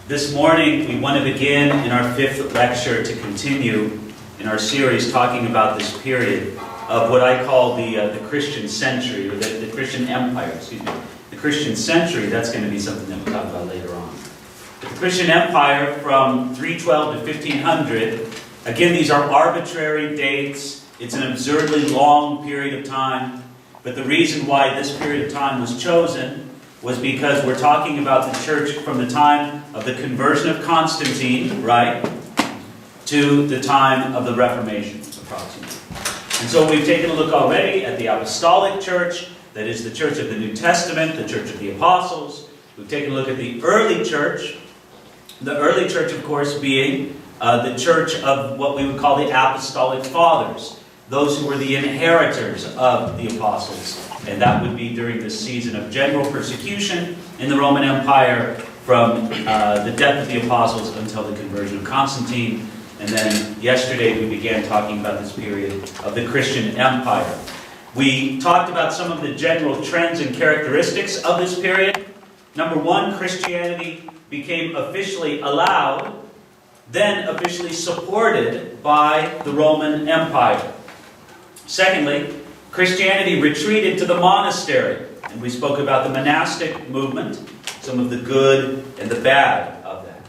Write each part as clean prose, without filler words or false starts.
This morning, we want to begin in our fifth lecture to continue in our series talking about this period of what I call the Christian century, or the Christian empire, The Christian century, that's going to be something that we'll talk about later on. But the Christian empire from 312 to 1500, again, these are arbitrary dates. It's an absurdly long period of time. But the reason why this period of time was chosen was because we're talking about the church from the time of the conversion of Constantine, right, to the time of the Reformation, approximately. And so we've taken a look already at the Apostolic Church, that is the church of the New Testament, the church of the Apostles. We've taken a look at the early church, of course, being the church of what we would call the Apostolic Fathers, those who were the inheritors of the Apostles. And that would be during this season of general persecution in the Roman Empire from the death of the Apostles until the conversion of Constantine. And then yesterday we began talking about this period of the Christian Empire. We talked about some of the general trends and characteristics of this period. Number one, Christianity became officially allowed, then officially supported by the Roman Empire. Secondly, Christianity retreated to the monastery, and we spoke about the monastic movement, some of the good and the bad of that.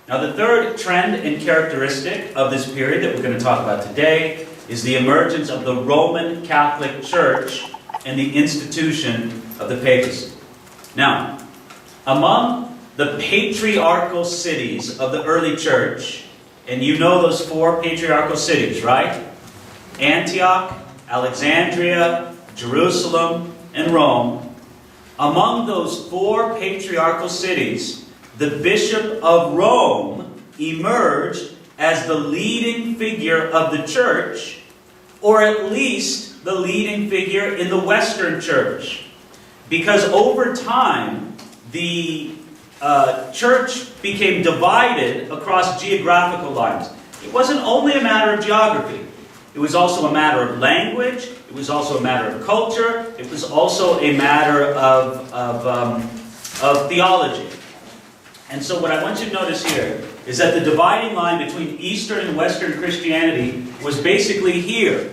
Now, the third trend and characteristic of this period that we're going to talk about today is the emergence of the Roman Catholic Church and the institution of the Papacy. Now, among the patriarchal cities of the early church, and you know those four patriarchal cities, right? Antioch, Alexandria, Jerusalem, and Rome. Among those four patriarchal cities, the Bishop of Rome emerged as the leading figure of the church, or at least the leading figure in the Western church. Because over time, the church became divided across geographical lines. It wasn't only a matter of geography. It was also a matter of language. It was also a matter of culture. It was also a matter of theology. And so what I want you to notice here is that the dividing line between Eastern and Western Christianity was basically here.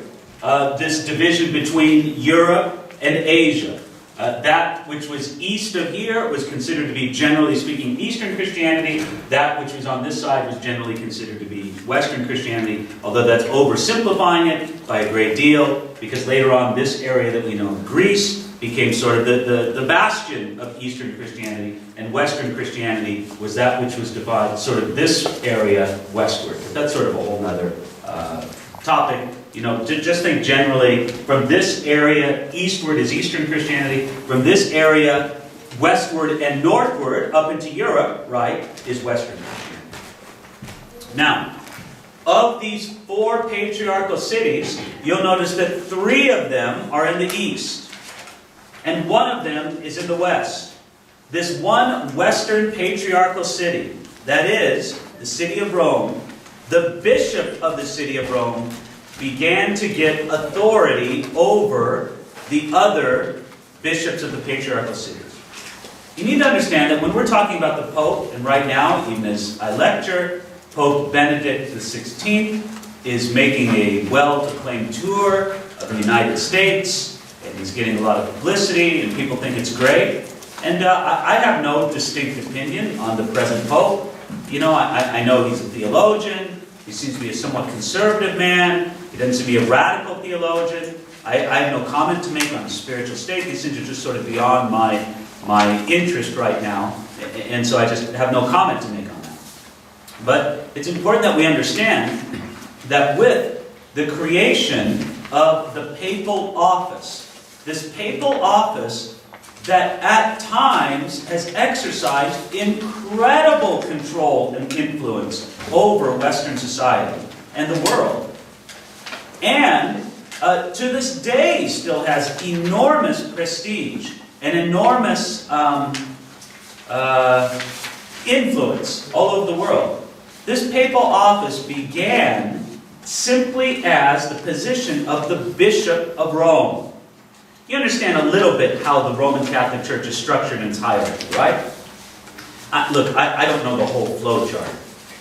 This division between Europe and Asia. That which was east of here was considered to be, generally speaking, Eastern Christianity. That which was on this side was generally considered to be Western Christianity, although that's oversimplifying it by a great deal, because later on this area that we know in Greece became sort of the bastion of Eastern Christianity, and Western Christianity was that which was divided, sort of this area westward. But that's sort of a whole other topic. You know, just think generally, from this area eastward is Eastern Christianity. From this area westward and northward up into Europe, right, is Western Christianity. Now, of these four patriarchal cities, you'll notice that three of them are in the east, and one of them is in the west. This one Western patriarchal city, that is, the city of Rome, the bishop of the city of Rome began to get authority over the other bishops of the patriarchal cities. You need to understand that when we're talking about the Pope, and right now, even as I lecture, Pope Benedict XVI is making a well-proclaimed tour of the United States, and he's getting a lot of publicity, and people think it's great. And I have no distinct opinion on the present Pope. You know, I know he's a theologian. He seems to be a somewhat conservative man. He doesn't seem to be a radical theologian. I have no comment to make on his spiritual state. These things are just sort of beyond my interest right now. And so I just have no comment to make on that. But it's important that we understand that with the creation of the papal office, this papal office that at times has exercised incredible control and influence over Western society and the world. And to this day still has enormous prestige and enormous influence all over the world. This papal office began simply as the position of the Bishop of Rome. You understand a little bit how the Roman Catholic Church is structured in its hierarchy, right? Look, I don't know the whole flow chart,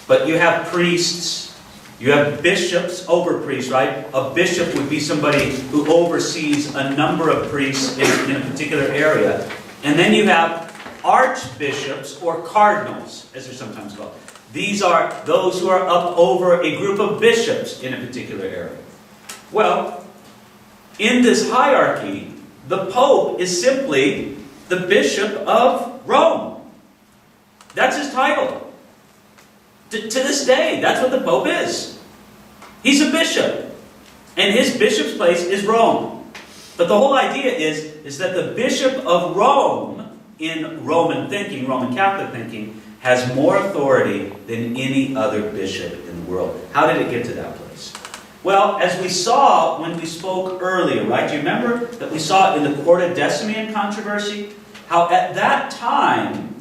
but you have priests, you have bishops, over priests, right? A bishop would be somebody who oversees a number of priests in a particular area. And then you have archbishops or cardinals, as they're sometimes called. These are those who are up over a group of bishops in a particular area. Well, in this hierarchy, the Pope is simply the Bishop of Rome. That's his title. To this day, that's what the Pope is. He's a bishop. And his bishop's place is Rome. But the whole idea is that the Bishop of Rome, in Roman thinking, Roman Catholic thinking, has more authority than any other bishop in the world. How did it get to that place? Well, as we saw when we spoke earlier, right? Do you remember that we saw in the Quartodeciman controversy how at that time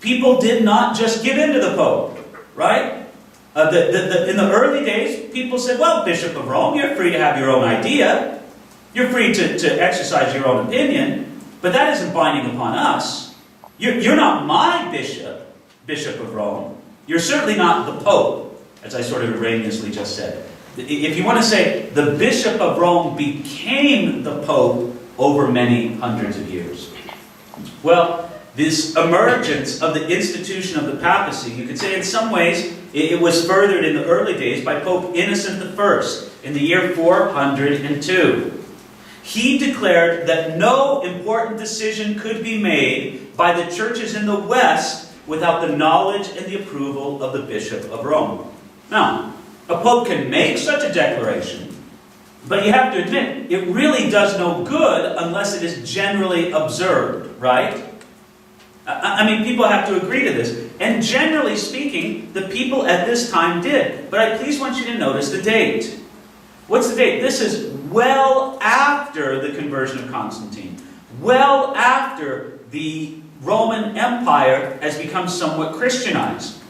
people did not just give in to the Pope, right? In the early days, people said, well, Bishop of Rome, you're free to have your own idea. You're free to exercise your own opinion, but that isn't binding upon us. You're not my Bishop of Rome. You're certainly not the Pope, as I sort of erroneously just said. If you want to say the Bishop of Rome became the Pope over many hundreds of years. Well, this emergence of the institution of the papacy, you could say in some ways it was furthered in the early days by Pope Innocent I in the year 402. He declared that no important decision could be made by the churches in the West without the knowledge and the approval of the Bishop of Rome. Now, a pope can make such a declaration, but you have to admit, it really does no good unless it is generally observed, right? I mean, people have to agree to this. And generally speaking, the people at this time did. But I please want you to notice the date. What's the date? This is well after the conversion of Constantine. Well after the Roman Empire has become somewhat Christianized.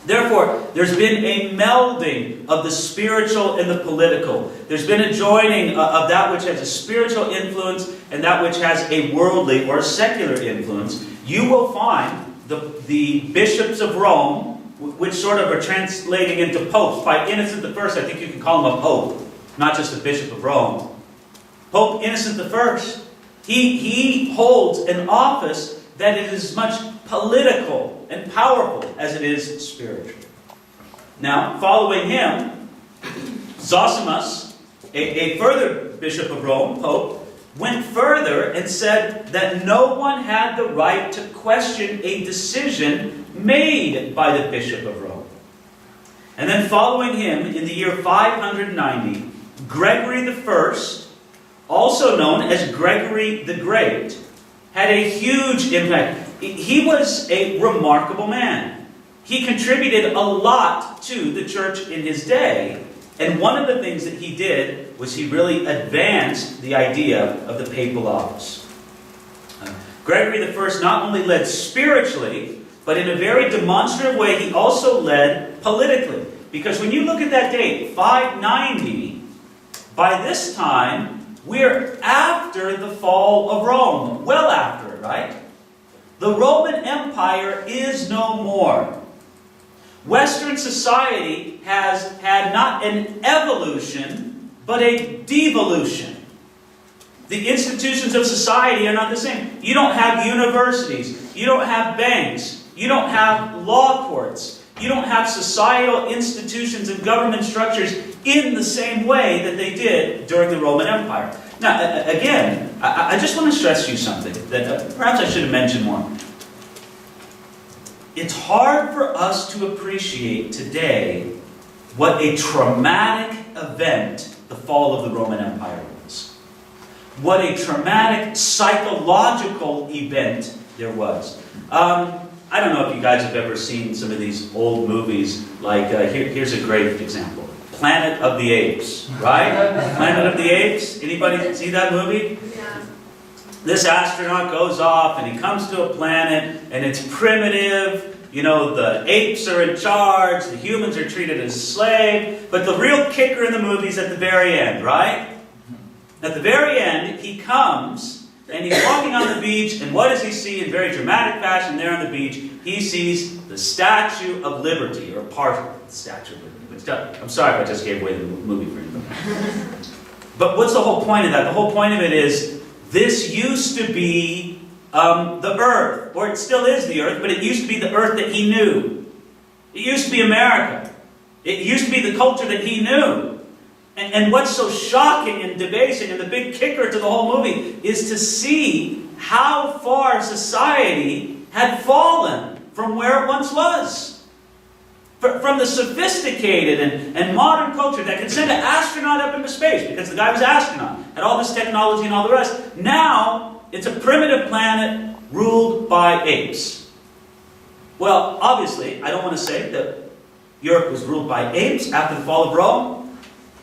Therefore, there's been a melding of the spiritual and the political. There's been a joining of that which has a spiritual influence and that which has a worldly or secular influence. You will find the bishops of Rome, which sort of are translating into popes. By Innocent I, I think you can call him a pope, not just a bishop of Rome. Pope Innocent I, he holds an office that is as much political and powerful as it is spiritual. Now, following him, Zosimus, a further bishop of Rome, pope, went further and said that no one had the right to question a decision made by the Bishop of Rome. And then following him, in the year 590, Gregory I, also known as Gregory the Great, had a huge impact. He was a remarkable man. He contributed a lot to the church in his day. And one of the things that he did was he really advanced the idea of the papal office. Gregory I not only led spiritually, but in a very demonstrative way, he also led politically. Because when you look at that date, 590, by this time, we're after the fall of Rome. Well after it, right? The Roman Empire is no more. Western society has had not an evolution, but a devolution. The institutions of society are not the same. You don't have universities. You don't have banks. You don't have law courts. You don't have societal institutions and government structures in the same way that they did during the Roman Empire. Now, again, I just want to stress you something that perhaps I should have mentioned more. It's hard for us to appreciate today what a traumatic event the fall of the Roman Empire was. What a traumatic psychological event there was. I don't know if you guys have ever seen some of these old movies, like, here's a great example. Planet of the Apes, right? Planet of the Apes? Anybody see that movie? Yeah. This astronaut goes off and he comes to a planet and it's primitive. You know, the apes are in charge, the humans are treated as slave. But the real kicker in the movie is at the very end, right? At the very end, he comes And he's walking on the beach, and what does he see in very dramatic fashion there on the beach? He sees the Statue of Liberty, or part of the Statue of Liberty. I'm sorry if I just gave away the movie for you. But what's the whole point of that? The whole point of it is, this used to be the earth, or it still is the earth, but it used to be the earth that he knew. It used to be America. It used to be the culture that he knew. And what's so shocking and debasing, and the big kicker to the whole movie, is to see how far society had fallen from where it once was. From the sophisticated and modern culture that could send an astronaut up into space, because the guy was an astronaut, had all this technology and all the rest. Now, it's a primitive planet ruled by apes. Well, obviously, I don't want to say that Europe was ruled by apes after the fall of Rome.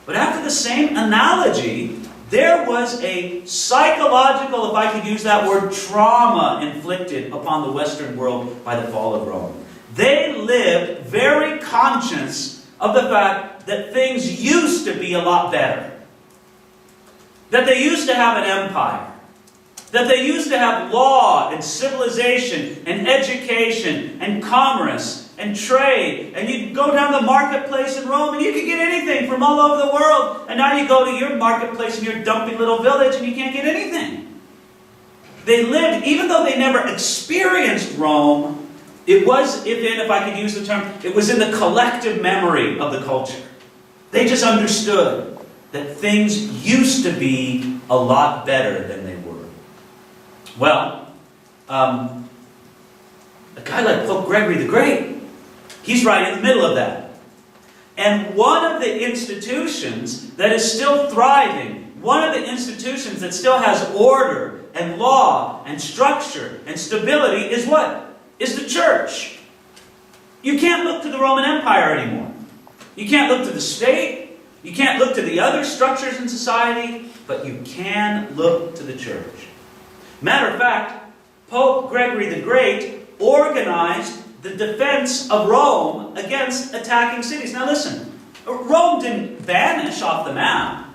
But after the same analogy, there was a psychological, if I could use that word, trauma inflicted upon the Western world by the fall of Rome. They lived very conscious of the fact that things used to be a lot better. That they used to have an empire. That they used to have law and civilization and education and commerce and trade, and you go down the marketplace in Rome and you could get anything from all over the world, and now you go to your marketplace in your dumpy little village and you can't get anything. They lived, even though they never experienced Rome, it was, if I could use the term, it was in the collective memory of the culture. They just understood that things used to be a lot better than they were. Well, a guy like Pope Gregory the Great, he's right in the middle of that. And one of the institutions that is still thriving, one of the institutions that still has order and law and structure and stability is what? Is the church. You can't look to the Roman Empire anymore. You can't look to the state. You can't look to the other structures in society, but you can look to the church. Matter of fact, Pope Gregory the Great organized the defense of Rome against attacking cities. Now listen, Rome didn't vanish off the map.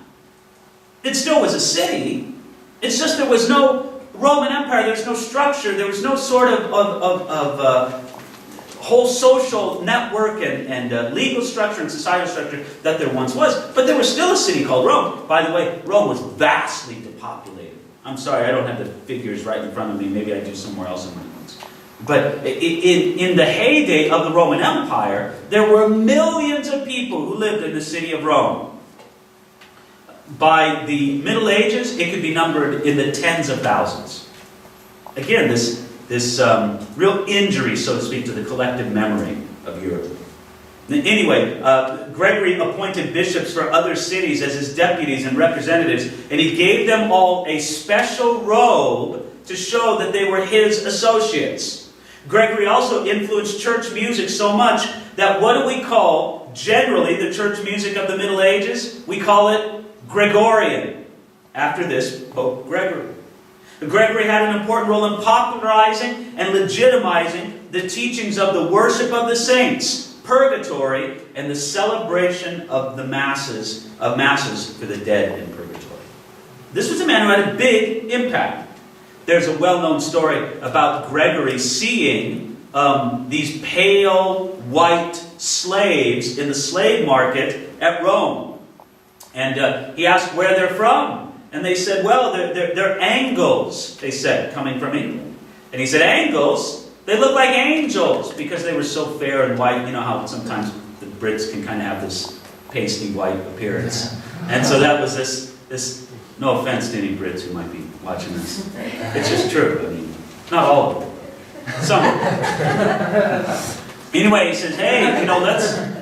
It still was a city. It's just there was no Roman Empire, there was no structure, there was no sort of whole social network and legal structure and societal structure that there once was. But there was still a city called Rome. By the way, Rome was vastly depopulated. I'm sorry, I don't have the figures right in front of me. Maybe I do somewhere else in my notes. But in the heyday of the Roman Empire, there were millions of people who lived in the city of Rome. By the Middle Ages, it could be numbered in the tens of thousands. Again, this real injury, so to speak, to the collective memory of Europe. Anyway, Gregory appointed bishops for other cities as his deputies and representatives, and he gave them all a special robe to show that they were his associates. Gregory also influenced church music so much that what do we call, generally, the church music of the Middle Ages? We call it Gregorian, after this Pope Gregory. Gregory had an important role in popularizing and legitimizing the teachings of the worship of the saints, purgatory, and the celebration of the masses for the dead in purgatory. This was a man who had a big impact. There's a well-known story about Gregory seeing these pale white slaves in the slave market at Rome. And he asked where they're from. And they said, well, they're Angles, they said, coming from England. And he said, Angles? They look like angels because they were so fair and white. You know how sometimes the Brits can kind of have this pasty white appearance. And so that was this, no offense to any Brits who might be watching this. It's just true. I mean, not all of them. Some of them. Anyway, he says, hey,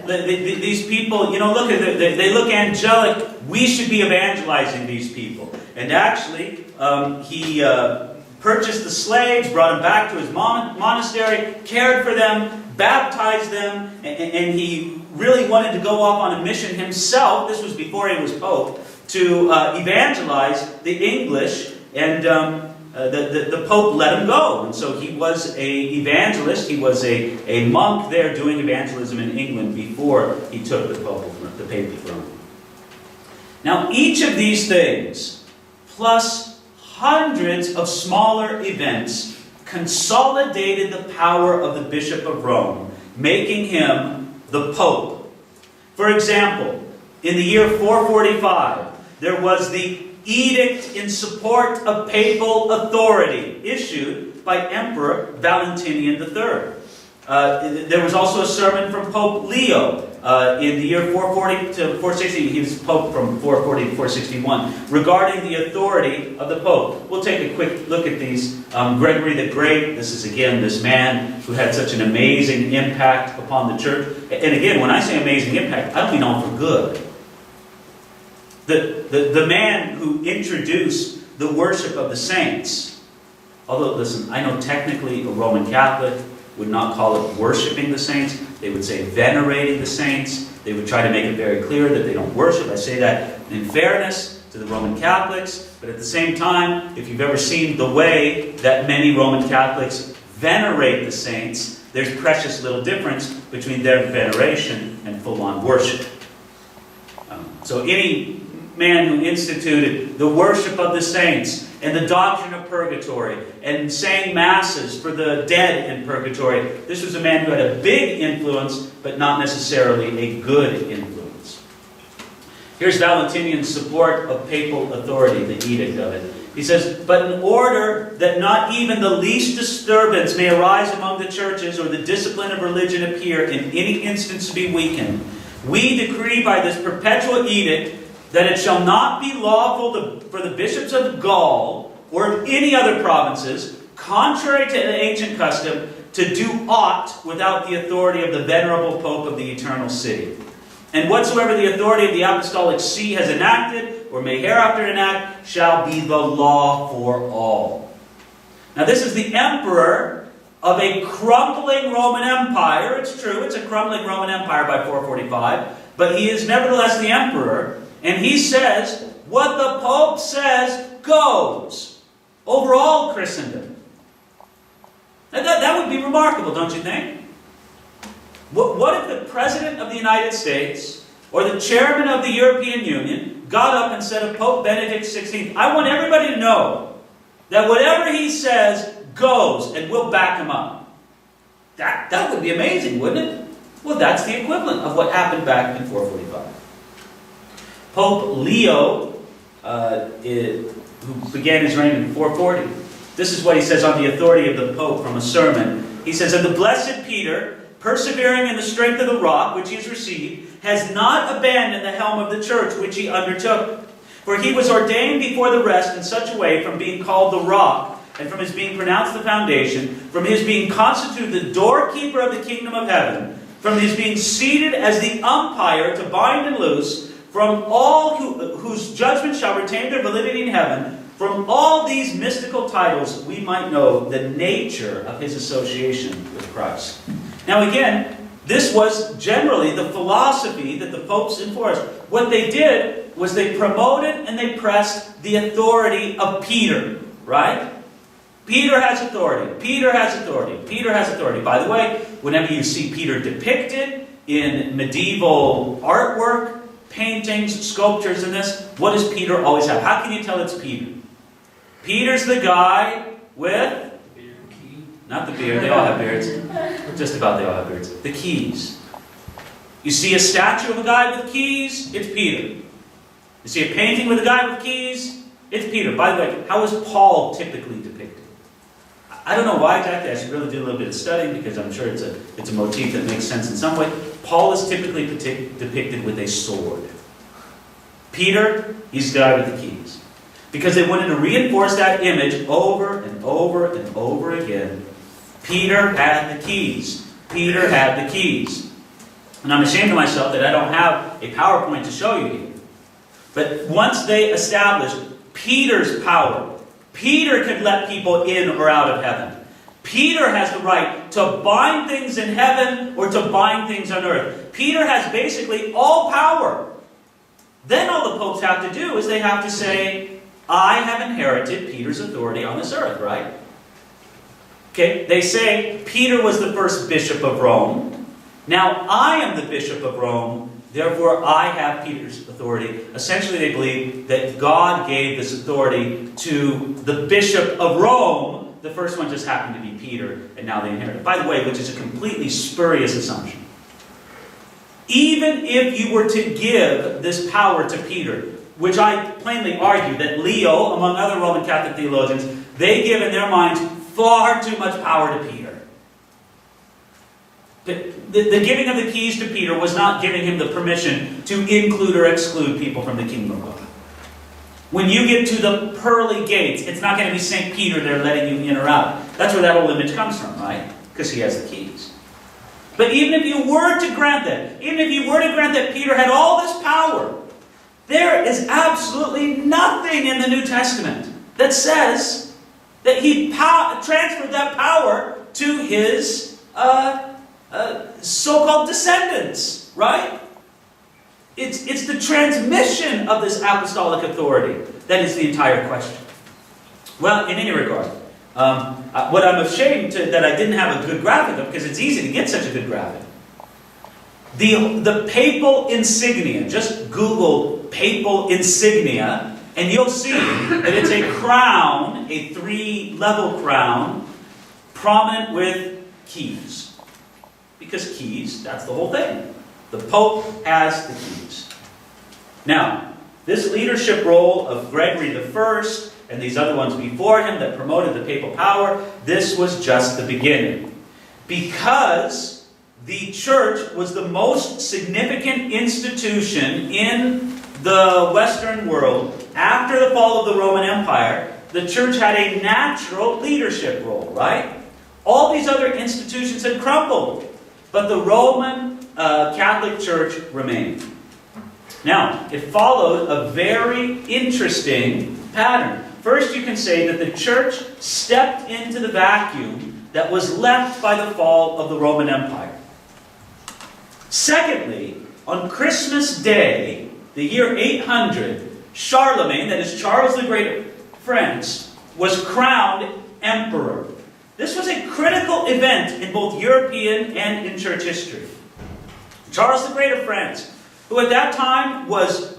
these people, look, they look angelic. We should be evangelizing these people. And actually, he purchased the slaves, brought them back to his monastery, cared for them, baptized them, and he really wanted to go off on a mission himself. This was before he was Pope, to evangelize the English, and the Pope let him go. And so he was an evangelist. He was a monk there doing evangelism in England before he took the papal throne. Now, each of these things, plus hundreds of smaller events consolidated the power of the Bishop of Rome, making him the Pope. For example, in the year 445, there was the Edict in Support of Papal Authority, issued by Emperor Valentinian III. There was also a sermon from Pope Leo in the year 440 to 460. He was Pope from 440 to 461, regarding the authority of the Pope. We'll take a quick look at these. Gregory the Great, this is again this man who had such an amazing impact upon the church. And again, when I say amazing impact, I don't mean all for good. The man who introduced the worship of the saints, although, listen, I know technically a Roman Catholic would not call it worshiping the saints. They would say venerating the saints. They would try to make it very clear that they don't worship. I say that in fairness to the Roman Catholics, but at the same time, if you've ever seen the way that many Roman Catholics venerate the saints, there's precious little difference between their veneration and full-on worship. So any man who instituted the worship of the saints and the doctrine of purgatory and saying masses for the dead in purgatory, this was a man who had a big influence, but not necessarily a good influence. Here's Valentinian's support of papal authority, the edict of it. He says, "But in order that not even the least disturbance may arise among the churches, or the discipline of religion appear in any instance to be weakened, we decree by this perpetual edict that it shall not be lawful for the bishops of Gaul or of any other provinces, contrary to the ancient custom, to do aught without the authority of the venerable Pope of the eternal city. And whatsoever the authority of the Apostolic See has enacted, or may hereafter enact, shall be the law for all." Now this is the emperor of a crumbling Roman Empire. It's true, it's a crumbling Roman Empire by 445, but he is nevertheless the emperor. And he says, what the Pope says goes over all Christendom. Now that would be remarkable, don't you think? What if the President of the United States or the Chairman of the European Union got up and said of Pope Benedict XVI, I want everybody to know that whatever he says goes, and we'll back him up. That would be amazing, wouldn't it? Well, that's the equivalent of what happened back in 445. Pope Leo, who began his reign in 440, this is what he says on the authority of the Pope from a sermon. He says, "And the blessed Peter, persevering in the strength of the rock which he has received, has not abandoned the helm of the church which he undertook. For he was ordained before the rest in such a way, from being called the rock, and from his being pronounced the foundation, from his being constituted the doorkeeper of the kingdom of heaven, from his being seated as the umpire to bind and loose, from all whose judgment shall retain their validity in heaven, from all these mystical titles we might know the nature of his association with Christ." Now again, this was generally the philosophy that the popes enforced. What they did was they promoted and they pressed the authority of Peter, right? Peter has authority. Peter has authority. Peter has authority. By the way, whenever you see Peter depicted in medieval artwork, paintings, sculptures, and this, what does Peter always have? How can you tell it's Peter? Peter's the guy with, not the beard, they all have beards. Just about they all have beards. The keys. You see a statue of a guy with keys, it's Peter. You see a painting with a guy with keys, it's Peter. By the way, how is Paul typically depicted? I don't know why exactly. I should really do a little bit of studying, because I'm sure it's a motif that makes sense in some way. Paul is typically depicted with a sword. Peter, he's the guy with the keys. Because they wanted to reinforce that image over and over and over again. Peter had the keys. Peter had the keys. And I'm ashamed of myself that I don't have a PowerPoint to show you here. But once they established Peter's power, Peter could let people in or out of heaven. Peter has the right to bind things in heaven or to bind things on earth. Peter has basically all power. Then all the popes have to do is they have to say, I have inherited Peter's authority on this earth, right? Okay, they say Peter was the first bishop of Rome. Now I am the bishop of Rome. therefore I have Peter's authority. Essentially, they believe that God gave this authority to the Bishop of Rome. The first one just happened to be Peter, and now they inherit it. By the way, which is a completely spurious assumption. Even if you were to give this power to Peter, which I plainly argue that Leo, among other Roman Catholic theologians, they give in their minds far too much power to Peter. The giving of the keys to Peter was not giving him the permission to include or exclude people from the kingdom of God. When you get to the pearly gates, it's not going to be St. Peter there letting you in or out. That's where that old image comes from, right? Because he has the keys. But even if you were to grant that, Peter had all this power, there is absolutely nothing in the New Testament that says that he transferred that power to his so-called descendants, right? It's the transmission of this apostolic authority that is the entire question. Well, in any regard, what I'm ashamed that I didn't have a good graphic of, because it's easy to get such a good graphic. The papal insignia, just Google papal insignia, and you'll see that it's a crown, a 3-level crown, prominent with keys. Because keys, that's the whole thing. The Pope has the keys. Now, this leadership role of Gregory I and these other ones before him that promoted the papal power, this was just the beginning. Because the church was the most significant institution in the Western world after the fall of the Roman Empire, the church had a natural leadership role, right? All these other institutions had crumbled, but the Roman Catholic Church remained. Now, it followed a very interesting pattern. First, you can say that the church stepped into the vacuum that was left by the fall of the Roman Empire. Secondly, on Christmas Day, the year 800, Charlemagne, that is Charles the Great of France, was crowned emperor. This was a critical event in both European and in church history. Charles the Great of France, who at that time was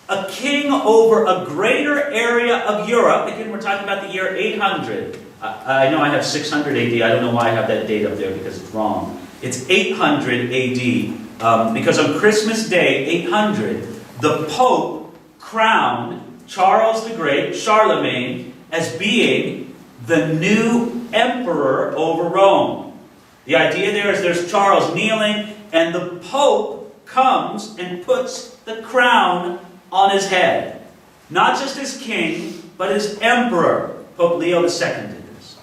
a king over a greater area of Europe. Again, we're talking about the year 800. I know I have 600 AD. I don't know why I have that date up there because it's wrong. It's 800 AD. Because on Christmas Day, 800, the Pope crowned Charles the Great, Charlemagne, as being the new emperor over Rome. The idea there is there's Charles kneeling, and the Pope comes and puts the crown on his head. Not just as king, but as emperor. Pope Leo II did this.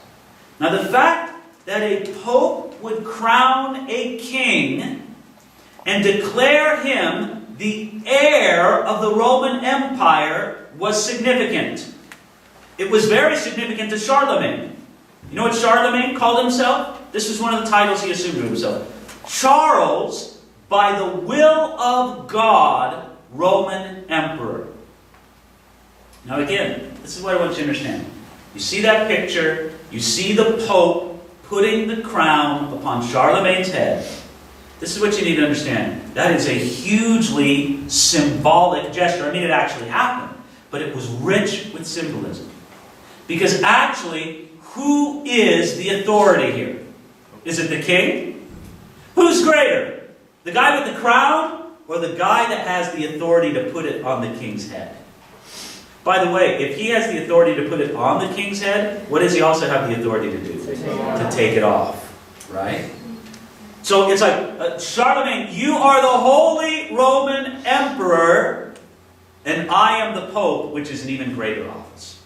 Now the fact that a pope would crown a king and declare him the heir of the Roman Empire was significant. It was very significant to Charlemagne. You know what Charlemagne called himself? This was one of the titles he assumed to himself. Charles, by the will of God, Roman Emperor. Now again, this is what I want you to understand. You see that picture, you see the Pope putting the crown upon Charlemagne's head. This is what you need to understand. That is a hugely symbolic gesture. I mean, it actually happened, but it was rich with symbolism. Because actually, who is the authority here? Is it the king? Who's greater? The guy with the crown or the guy that has the authority to put it on the king's head? By the way, if he has the authority to put it on the king's head, what does he also have the authority to do? To take it off, right? So it's like, Charlemagne, you are the Holy Roman Emperor, and I am the Pope, which is an even greater office.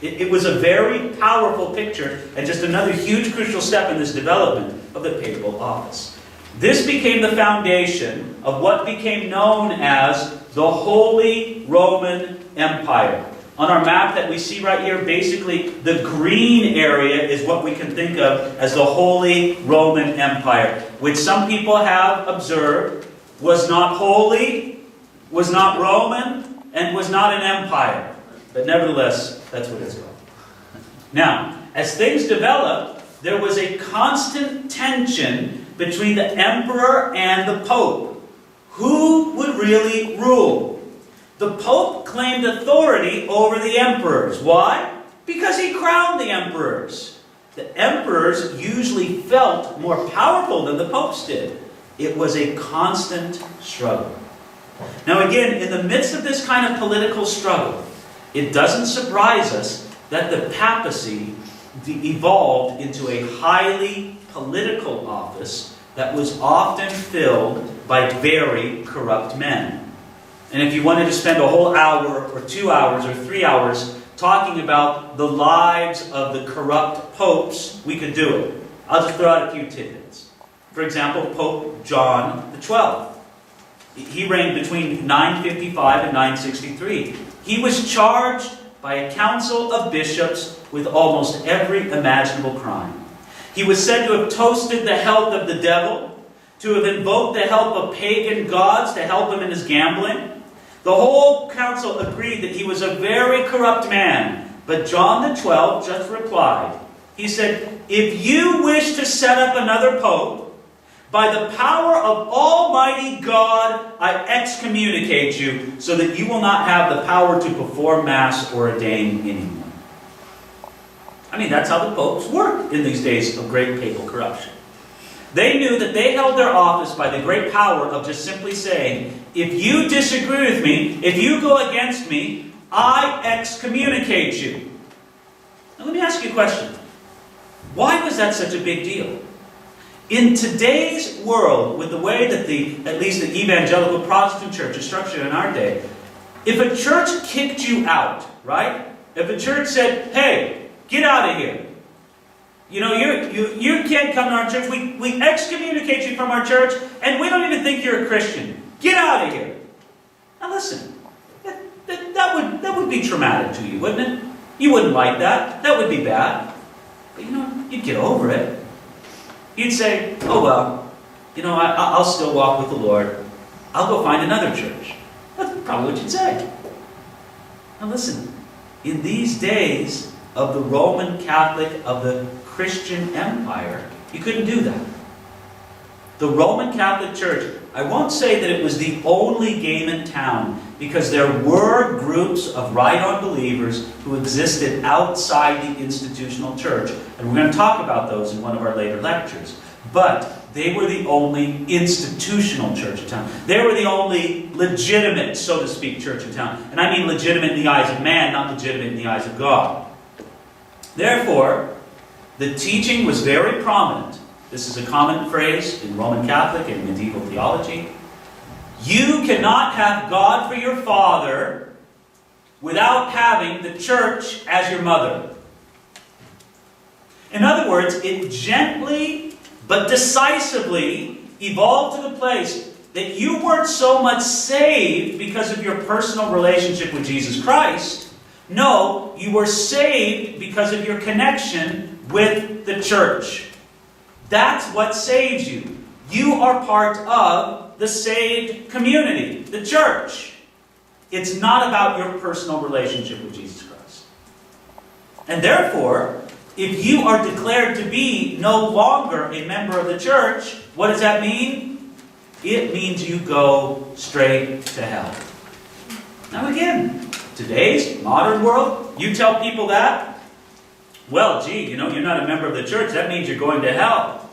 It was a very powerful picture, and just another huge crucial step in this development of the papal office. This became the foundation of what became known as the Holy Roman Empire. On our map that we see right here, basically the green area is what we can think of as the Holy Roman Empire, which some people have observed was not holy, was not Roman, and was not an empire. But nevertheless, that's what it's called. Now, as things developed, there was a constant tension between the emperor and the pope. who would really rule? The Pope claimed authority over the emperors. Why? Because he crowned the emperors. The emperors usually felt more powerful than the popes did. It was a constant struggle. Now again, in the midst of this kind of political struggle, it doesn't surprise us that the papacy evolved into a highly political office that was often filled by very corrupt men. And if you wanted to spend a whole hour or 2 hours or 3 hours talking about the lives of the corrupt popes, we could do it. I'll just throw out a few tidbits. For example, Pope John XII. He reigned between 955 and 963. He was charged by a council of bishops with almost every imaginable crime. He was said to have toasted the health of the devil, to have invoked the help of pagan gods to help him in his gambling. The whole council agreed that he was a very corrupt man, but John XII just replied. He said, "If you wish to set up another pope, by the power of Almighty God, I excommunicate you, so that you will not have the power to perform Mass or ordain anyone." I mean, that's how the popes worked in these days of great papal corruption. They knew that they held their office by the great power of just simply saying, if you disagree with me, if you go against me, I excommunicate you. Now let me ask you a question. Why was that such a big deal? In today's world, with the way that at least the evangelical Protestant church is structured in our day, if a church kicked you out, right? If a church said, hey, get out of here. You know, you can't come to our church. We excommunicate you from our church, and we don't even think you're a Christian. Get out of here. Now listen, that would be traumatic to you, wouldn't it? You wouldn't like that. That would be bad. But you know, you'd get over it. You'd say, oh well, you know, I'll still walk with the Lord. I'll go find another church. That's probably what you'd say. Now listen, in these days of the Roman Catholic, of the Christian Empire, you couldn't do that. The Roman Catholic Church, I won't say that it was the only game in town, because there were groups of right-on believers who existed outside the institutional church. And we're going to talk about those in one of our later lectures. But they were the only institutional church in town. They were the only legitimate, so to speak, church in town. And I mean legitimate in the eyes of man, not legitimate in the eyes of God. Therefore, the teaching was very prominent. This is a common phrase in Roman Catholic and medieval theology. You cannot have God for your father without having the church as your mother. In other words, it gently but decisively evolved to the place that you weren't so much saved because of your personal relationship with Jesus Christ. No, you were saved because of your connection with the church. That's what saves you. You are part of the saved community, the church. It's not about your personal relationship with Jesus Christ. And therefore, if you are declared to be no longer a member of the church, what does that mean? It means you go straight to hell. Now again, today's modern world, you tell people that, well, gee, you know, you're not a member of the church, that means you're going to hell.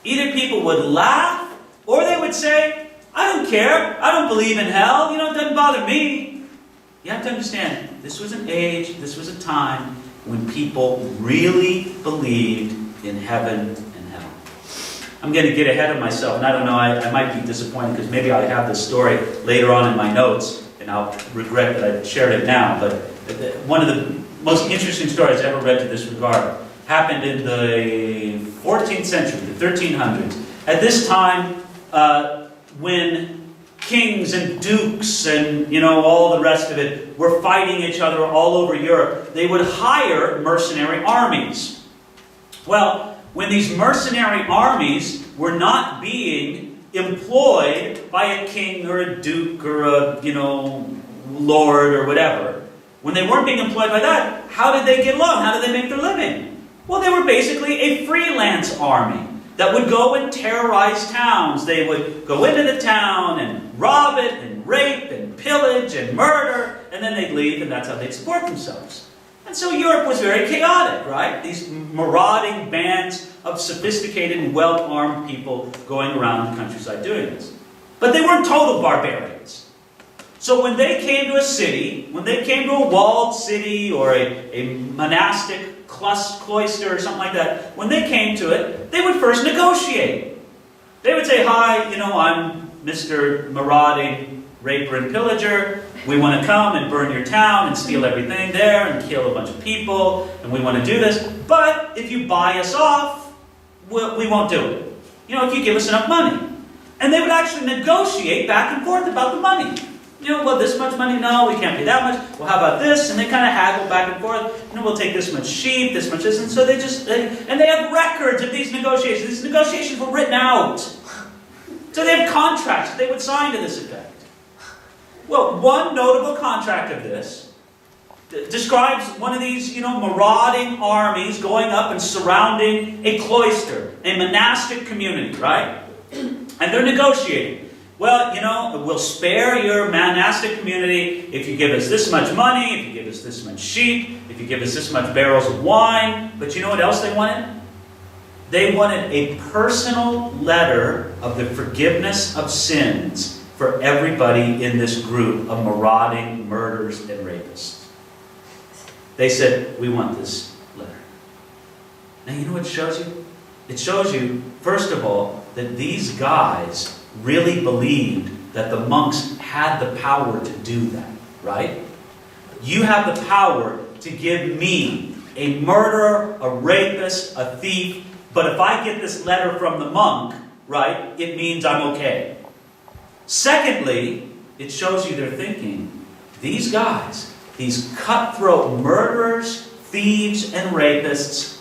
Either people would laugh, or they would say, I don't care, I don't believe in hell, you know, it doesn't bother me. You have to understand, this was an age, this was a time when people really believed in heaven and hell. I'm going to get ahead of myself, and I don't know, I might be disappointed because maybe I have this story later on in my notes, and I'll regret that I shared it now, but one of the most interesting stories I ever read to this regard happened in the 14th century, the 1300s. At this time, when kings and dukes and, you know, all the rest of it were fighting each other all over Europe, they would hire mercenary armies. Well, when these mercenary armies were not being employed by a king or a duke or a, you know, lord or whatever, when they weren't being employed by that, how did they get along? How did they make their living? Well, they were basically a freelance army. that would go and terrorize towns. They would go into the town and rob it and rape and pillage and murder, and then they'd leave, and that's how they'd support themselves. And so Europe was very chaotic, right? These marauding bands of sophisticated and well-armed people going around the countryside doing this. But they weren't total barbarians. So when they came to a city, when they came to a walled city or a monastic cloister or something like that, when they came to it, they would first negotiate. They would say, "Hi, I'm Mr. Marauding Raper and Pillager. We want to come and burn your town and steal everything there and kill a bunch of people, and we want to do this. But if you buy us off, we won't do it. If you give us enough money." And they would actually negotiate back and forth about the money. Well, this much money, no, we can't pay that much. Well, how about this? And they kind of haggle back and forth. We'll take this much sheep, this much this. And so they have records of these negotiations. These negotiations were written out. So they have contracts that they would sign to this effect. Well, one notable contract of this describes one of these, marauding armies going up and surrounding a cloister, a monastic community, right? And they're negotiating. Well, we'll spare your monastic community if you give us this much money, if you give us this much sheep, if you give us this much barrels of wine. But you know what else they wanted? They wanted a personal letter of the forgiveness of sins for everybody in this group of marauding murderers and rapists. They said, "We want this letter." Now, you know what it shows you? It shows you, first of all, that these guys really believed that the monks had the power to do that, right? You have the power to give me, a murderer, a rapist, a thief, but if I get this letter from the monk, right, it means I'm okay. Secondly, it shows you they're thinking, these guys, these cutthroat murderers, thieves, and rapists,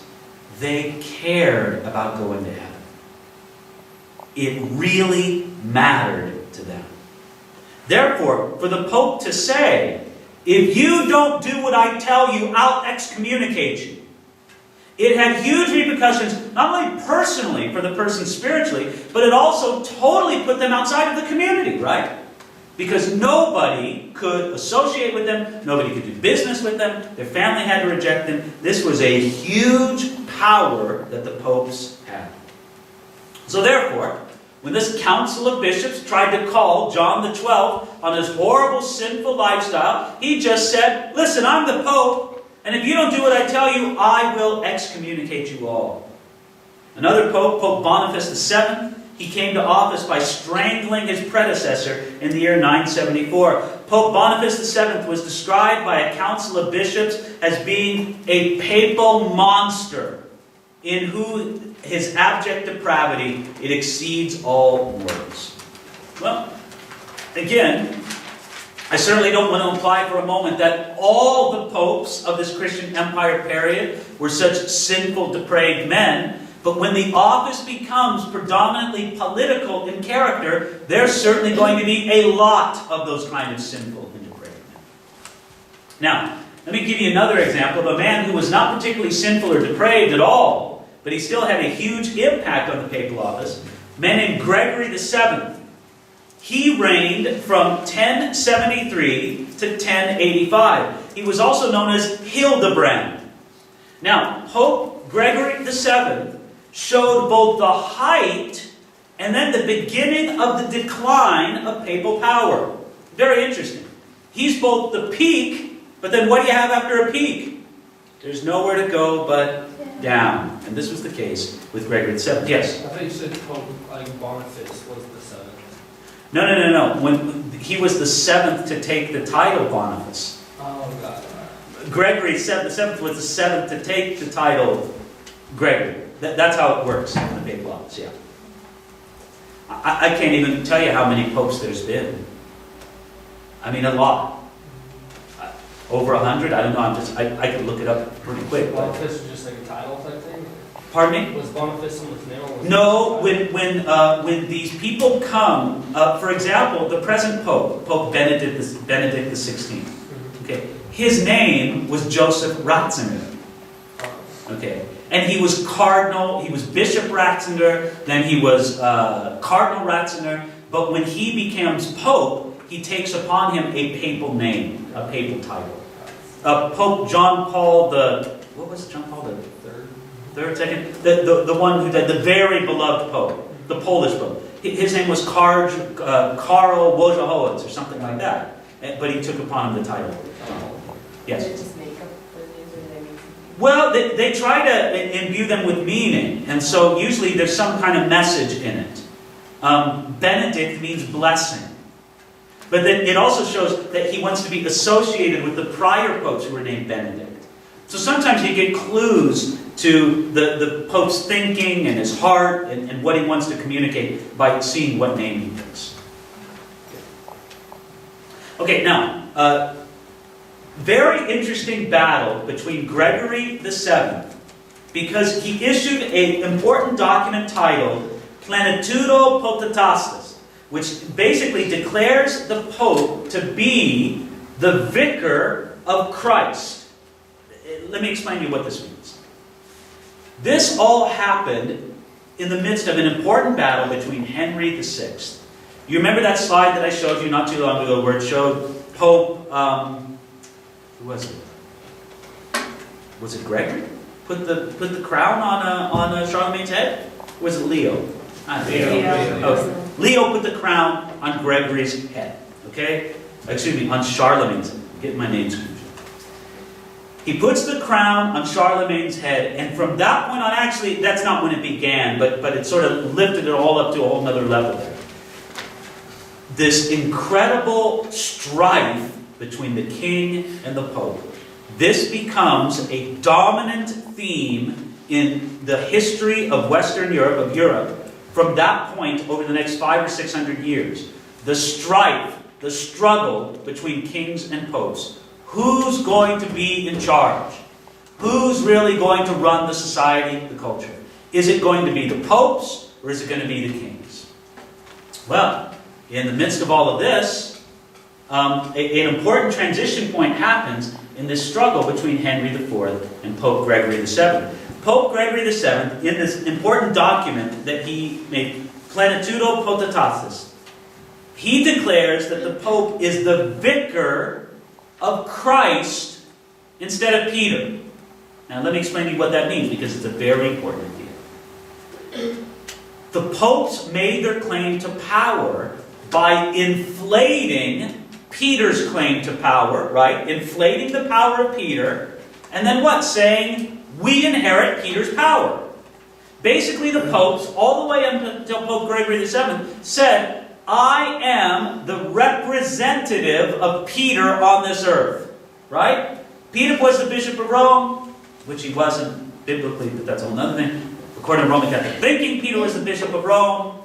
they cared about going to heaven. It really mattered to them. Therefore, for the Pope to say, "If you don't do what I tell you, I'll excommunicate you," it had huge repercussions, not only personally for the person spiritually, but it also totally put them outside of the community, right? Because nobody could associate with them, nobody could do business with them, their family had to reject them. This was a huge power that the popes had. So therefore, when this council of bishops tried to call John the 12th on his horrible, sinful lifestyle, he just said, "Listen, I'm the Pope, and if you don't do what I tell you, I will excommunicate you all." Another Pope, Pope Boniface VII, he came to office by strangling his predecessor in the year 974. Pope Boniface VII was described by a council of bishops as being a papal monster, in whose his abject depravity, it exceeds all words. Well, again, I certainly don't want to imply for a moment that all the popes of this Christian empire period were such sinful, depraved men, but when the office becomes predominantly political in character, there's certainly going to be a lot of those kind of sinful and depraved men. Now, let me give you another example of a man who was not particularly sinful or depraved at all, but he still had a huge impact on the papal office. A man named Gregory VII. He reigned from 1073 to 1085. He was also known as Hildebrand. Now, Pope Gregory VII showed both the height and then the beginning of the decline of papal power. Very interesting. He's both the peak, but then what do you have after a peak? There's nowhere to go but down. And this was the case with Gregory VII. Yes? I thought you said Pope Boniface was the seventh. No. When he was the seventh to take the title Boniface. Oh, God. Gregory VII was the seventh to take the title Gregory. That's how it works in the papal office, yeah. I can't even tell you how many popes there's been. I mean, a lot. Over 100? I don't know. I could look it up pretty quick. Boniface was just like a title type thing? Pardon me? Was Boniface someone's name? No. When these people come, for example, the present Pope, Pope Benedict XVI. Okay, his name was Joseph Ratzinger. Okay, and he was cardinal, he was Bishop Ratzinger, then he was Cardinal Ratzinger, but when he becomes Pope, he takes upon him a papal name, a papal title. Pope John Paul what was John Paul the third, second? The one who died, the very beloved Pope, the Polish Pope. His name was Karl Wojciechowicz or something like that, but he took upon him the title. Yes? Did it just make up the names, or did they make some? Well, they try to imbue them with meaning, and so usually there's some kind of message in it. Benedict means blessing. But then it also shows that he wants to be associated with the prior popes who were named Benedict. So sometimes you get clues to the Pope's thinking and his heart and what he wants to communicate by seeing what name he picks. Okay, now, very interesting battle between Gregory VII, because he issued an important document titled Plenitudo Potestas, which basically declares the Pope to be the vicar of Christ. Let me explain to you what this means. This all happened in the midst of an important battle between Henry VI. You remember that slide that I showed you not too long ago where it showed Pope, who was it? Was it Gregory? Put the crown on Charlemagne's head? Or was it Leo? Leo. Leo put the crown on Gregory's head. Okay? Excuse me, on Charlemagne's head. Get my names confused. He puts the crown on Charlemagne's head, and from that point on, actually, that's not when it began, but it sort of lifted it all up to a whole other level there. This incredible strife between the king and the pope. This becomes a dominant theme in the history of Western Europe, of Europe, from that point over the next 500 or 600 years. The strife, the struggle between kings and popes. Who's going to be in charge? Who's really going to run the society, the culture? Is it going to be the popes, or is it going to be the kings? Well, in the midst of all of this, an important transition point happens in this struggle between Henry IV and Pope Gregory VII. Pope Gregory VII, in this important document that he made, Plenitudo Potestas, he declares that the Pope is the vicar of Christ instead of Peter. Now let me explain to you what that means, because it's a very important idea. The popes made their claim to power by inflating Peter's claim to power, right? Inflating the power of Peter, and then what? Saying, we inherit Peter's power. Basically, the popes, all the way until Pope Gregory VII, said, I am the representative of Peter on this earth. Right? Peter was the Bishop of Rome, which he wasn't biblically, but that's a whole other thing. According to Roman Catholic thinking, Peter was the Bishop of Rome.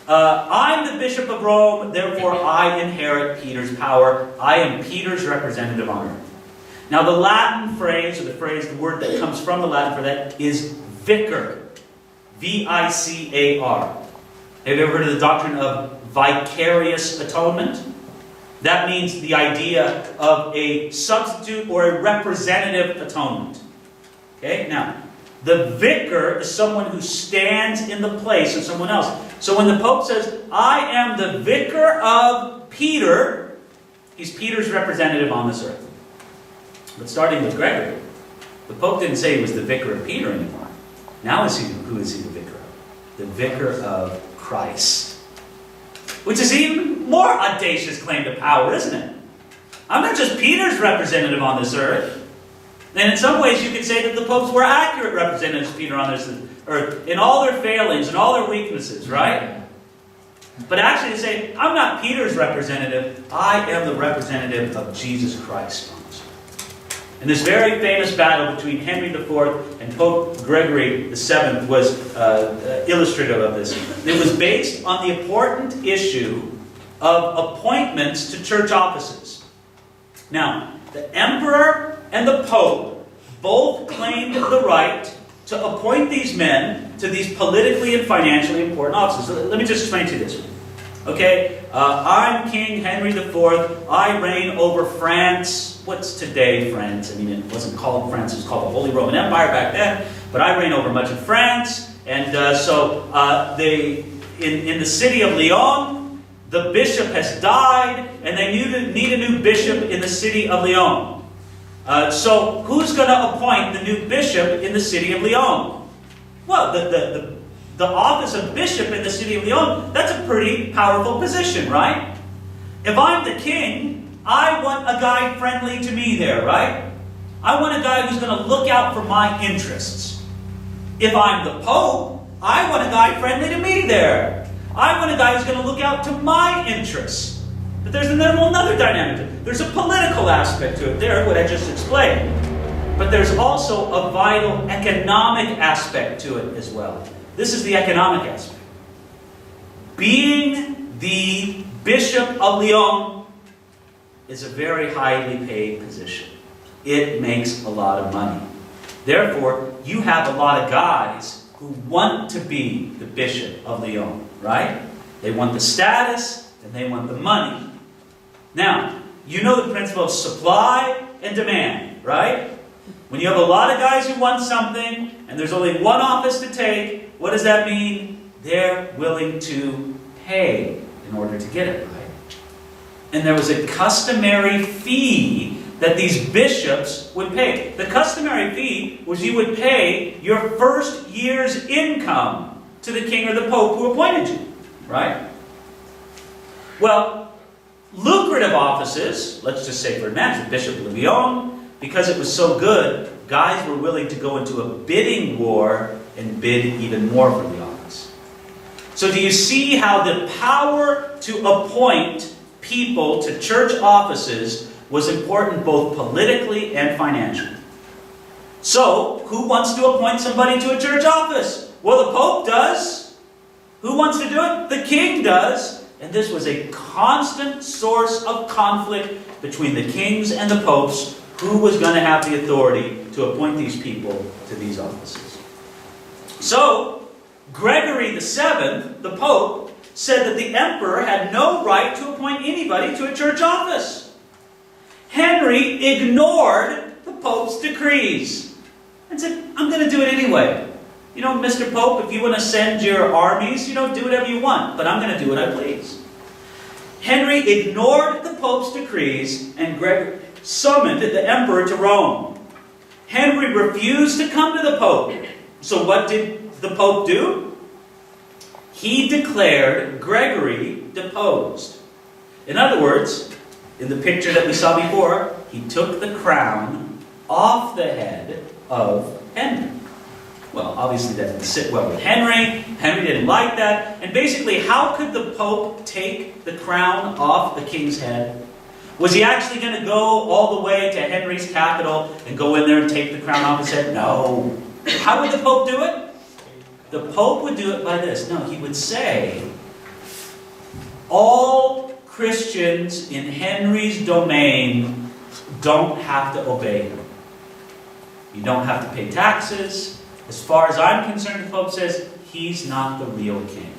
I'm the Bishop of Rome, therefore I inherit Peter's power. I am Peter's representative on earth. Now the Latin phrase, or the word that comes from the Latin for that, is vicar. V-I-C-A-R. Have you ever heard of the doctrine of vicarious atonement? That means the idea of a substitute or a representative atonement. Okay, now, the vicar is someone who stands in the place of someone else. So when the Pope says, I am the vicar of Peter, he's Peter's representative on this earth. But starting with Gregory, the Pope didn't say he was the vicar of Peter anymore. Now who is he the vicar of? The vicar of Christ. Which is even more audacious claim to power, isn't it? I'm not just Peter's representative on this earth. And in some ways you could say that the popes were accurate representatives of Peter on this earth, in all their failings and all their weaknesses, right? But actually to say, I'm not Peter's representative, I am the representative of Jesus Christ on this earth. And this very famous battle between Henry IV and Pope Gregory VII was illustrative of this. It was based on the important issue of appointments to church offices. Now, the emperor and the pope both claimed the right to appoint these men to these politically and financially important offices. So let me just explain to you this. Okay, I'm King Henry IV. I reign over France what's today France. I mean, it wasn't called France, it was called the Holy Roman Empire back then, but I reign over much of France. And in the city of Lyon, the bishop has died, and they need a new bishop in the city of Lyon. So who's going to appoint the new bishop in the city of Lyon? Well, the office of bishop in the city of Lyon, that's a pretty powerful position, right? If I'm the king, I want a guy friendly to me there, right? I want a guy who's going to look out for my interests. If I'm the pope, I want a guy friendly to me there. I want a guy who's going to look out to my interests. But there's another dynamic. There's a political aspect to it there, what I just explained. But there's also a vital economic aspect to it as well. This is the economic aspect. Being the Bishop of Lyon is a very highly paid position. It makes a lot of money. Therefore, you have a lot of guys who want to be the Bishop of Lyon, right? They want the status and they want the money. Now, you know the principle of supply and demand, right? When you have a lot of guys who want something and there's only one office to take, what does that mean? They're willing to pay in order to get it, right? And there was a customary fee that these bishops would pay. The customary fee was you would pay your first year's income to the king or the pope who appointed you, right? Well, lucrative offices, let's just say for example, the Bishop of Lyon, because it was so good, guys were willing to go into a bidding war and bid even more for the office. So do you see how the power to appoint people to church offices was important both politically and financially? So, who wants to appoint somebody to a church office? Well, the Pope does. Who wants to do it? The king does. And this was a constant source of conflict between the kings and the popes. Who was going to have the authority to appoint these people to these offices? So, Gregory VII, the Pope, said that the emperor had no right to appoint anybody to a church office. Henry ignored the Pope's decrees and said, I'm going to do it anyway. You know, Mr. Pope, if you want to send your armies, do whatever you want, but I'm going to do what I please. Henry ignored the Pope's decrees and Gregory summoned the emperor to Rome. Henry refused to come to the Pope. So what did the Pope do? He declared Gregory deposed. In other words, in the picture that we saw before, he took the crown off the head of Henry. Well, obviously that didn't sit well with Henry. Henry didn't like that. And basically, how could the Pope take the crown off the king's head? Was he actually going to go all the way to Henry's capital and go in there and take the crown off his head? No. How would the Pope do it? The Pope would do it by this. No, he would say, all Christians in Henry's domain don't have to obey him. You don't have to pay taxes. As far as I'm concerned, the Pope says, he's not the real king.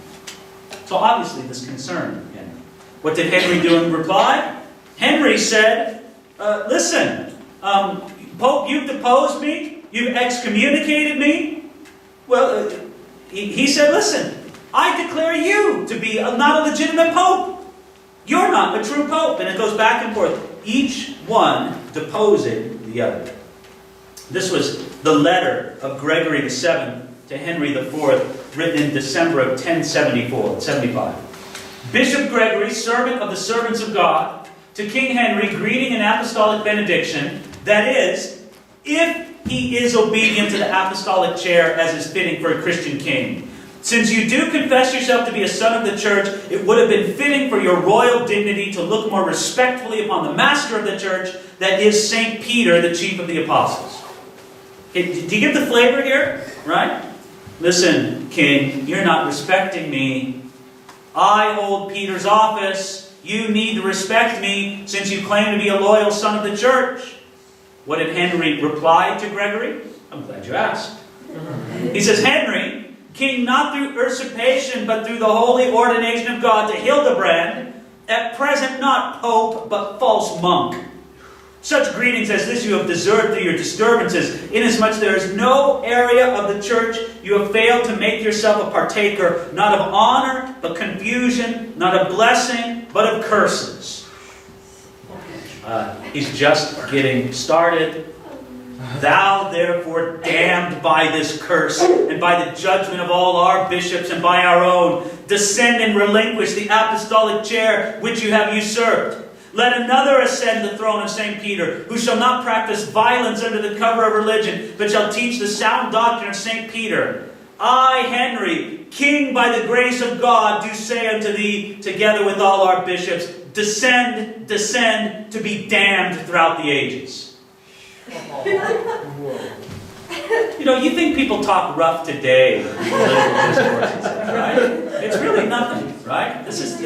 So obviously this concerned Henry. What did Henry do in reply? Henry said, listen, Pope, you've deposed me. You've excommunicated me. Well, he said, listen, I declare you to be not a legitimate Pope. You're not a true Pope. And it goes back and forth. Each one deposing the other. This was the letter of Gregory VII to Henry IV, written in December of 1075. Bishop Gregory, servant of the servants of God, to King Henry, greeting and apostolic benediction. That is, if he is obedient to the apostolic chair as is fitting for a Christian king. Since you do confess yourself to be a son of the church, it would have been fitting for your royal dignity to look more respectfully upon the master of the church, that is St. Peter, the chief of the apostles. Okay, do you get the flavor here? Right? Listen, king, you're not respecting me. I hold Peter's office. You need to respect me since you claim to be a loyal son of the church. What did Henry reply to Gregory? I'm glad you asked. He says, Henry, king not through usurpation, but through the holy ordination of God to Hildebrand, at present not pope, but false monk. Such greetings as this you have deserved through your disturbances, inasmuch there is no area of the church you have failed to make yourself a partaker, not of honor, but confusion, not of blessing, but of curses. He's just getting started. Thou, therefore, damned by this curse, and by the judgment of all our bishops, and by our own, descend and relinquish the apostolic chair which you have usurped. Let another ascend the throne of St. Peter, who shall not practice violence under the cover of religion, but shall teach the sound doctrine of St. Peter. I, Henry, king by the grace of God, do say unto thee, together with all our bishops, descend, descend, to be damned throughout the ages. You know, you think people talk rough today in political discourses, right? It's really nothing, right? This is.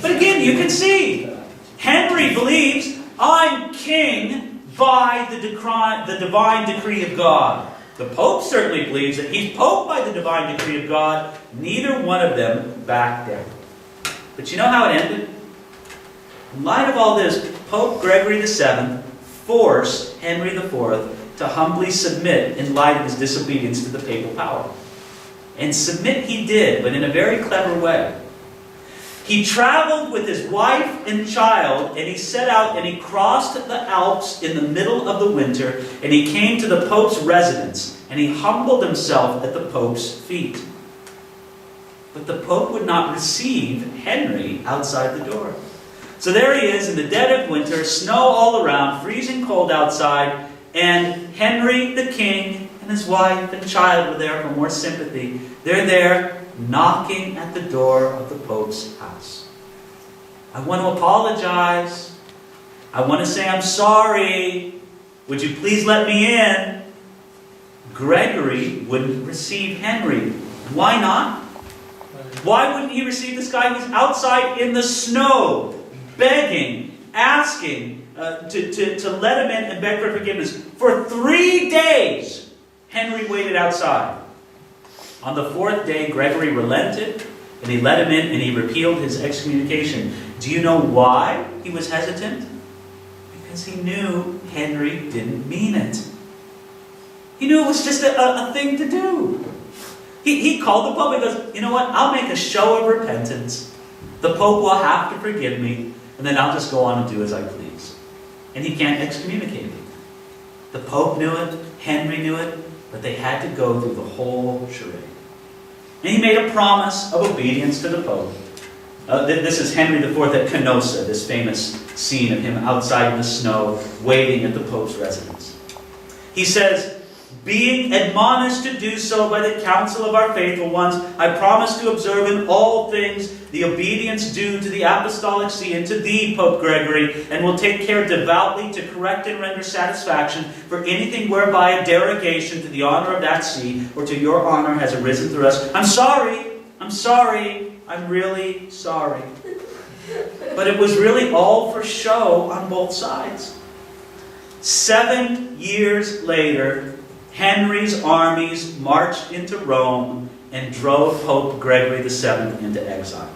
But again, you can see, Henry believes, I'm king by the divine decree of God. The Pope certainly believes that he's Pope by the divine decree of God. Neither one of them backed down. But you know how it ended? In light of all this, Pope Gregory VII forced Henry IV to humbly submit in light of his disobedience to the papal power. And submit he did, but in a very clever way. He traveled with his wife and child, and he set out and he crossed the Alps in the middle of the winter, and he came to the Pope's residence, and he humbled himself at the Pope's feet. But the Pope would not receive Henry outside the door. So there he is in the dead of winter, snow all around, freezing cold outside, and Henry the king and his wife and child were there for more sympathy. They're there knocking at the door of the Pope's house. I want to apologize. I want to say I'm sorry. Would you please let me in? Gregory wouldn't receive Henry. Why not? Why wouldn't he receive this guy who's outside in the snow, begging, asking to let him in and beg for forgiveness? For 3 days, Henry waited outside. On the 4th day, Gregory relented, and he let him in, and he repealed his excommunication. Do you know why he was hesitant? Because he knew Henry didn't mean it. He knew it was just a thing to do. He called the Pope and goes, you know what, I'll make a show of repentance. The Pope will have to forgive me, and then I'll just go on and do as I please. And he can't excommunicate me. The Pope knew it, Henry knew it, but they had to go through the whole charade. And he made a promise of obedience to the Pope. This is Henry IV at Canossa, this famous scene of him outside in the snow, waiting at the Pope's residence. He says, being admonished to do so by the counsel of our faithful ones, I promise to observe in all things the obedience due to the Apostolic See and to thee, Pope Gregory, and will take care devoutly to correct and render satisfaction for anything whereby a derogation to the honor of that see or to your honor has arisen through us. I'm sorry, I'm really sorry. But it was really all for show on both sides. 7 years later, Henry's armies marched into Rome and drove Pope Gregory VII into exile.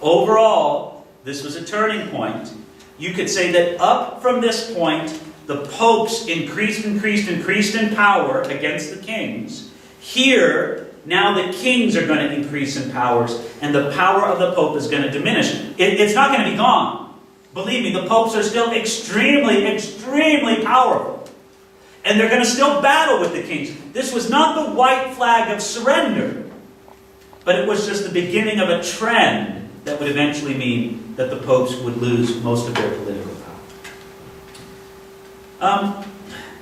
Overall, this was a turning point. You could say that up from this point, the popes increased in power against the kings. Here, now the kings are going to increase in powers, and the power of the pope is going to diminish. It's not going to be gone. Believe me, the popes are still extremely powerful. And they're going to still battle with the kings. This was not the white flag of surrender, but it was just the beginning of a trend that would eventually mean that the popes would lose most of their political power.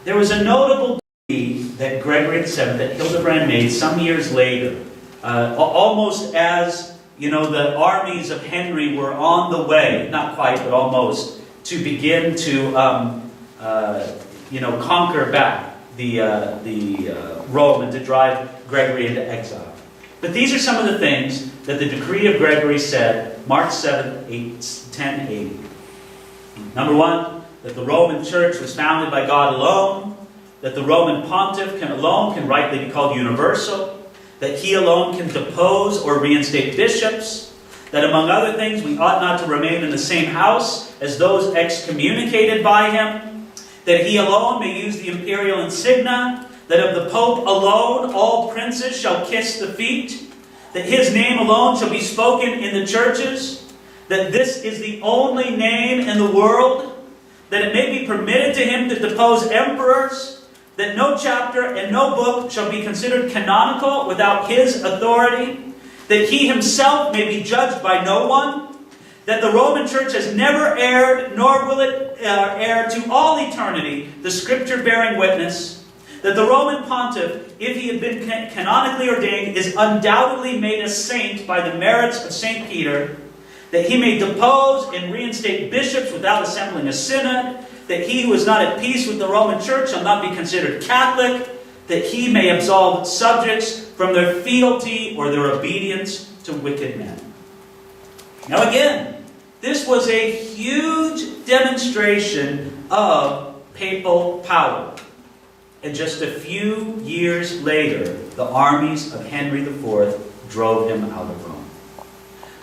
There was a notable decree that Gregory VII, that Hildebrand made some years later, almost as the armies of Henry were on the way, not quite, but almost, to begin to conquer back the Rome and to drive Gregory into exile. But these are some of the things that the decree of Gregory said, March 7, 1080. Number 1, that the Roman Church was founded by God alone, that the Roman Pontiff alone can rightly be called universal, that he alone can depose or reinstate bishops, that among other things we ought not to remain in the same house as those excommunicated by him, that he alone may use the imperial insignia, that of the Pope alone all princes shall kiss the feet, that his name alone shall be spoken in the churches, that this is the only name in the world, that it may be permitted to him to depose emperors, that no chapter and no book shall be considered canonical without his authority, that he himself may be judged by no one, that the Roman Church has never erred, nor will it err to all eternity, the Scripture bearing witness, that the Roman Pontiff, if he had been canonically ordained, is undoubtedly made a saint by the merits of St. Peter, that he may depose and reinstate bishops without assembling a synod, that he who is not at peace with the Roman Church shall not be considered Catholic, that he may absolve subjects from their fealty or their obedience to wicked men. Now again, this was a huge demonstration of papal power. And just a few years later, the armies of Henry IV drove him out of Rome.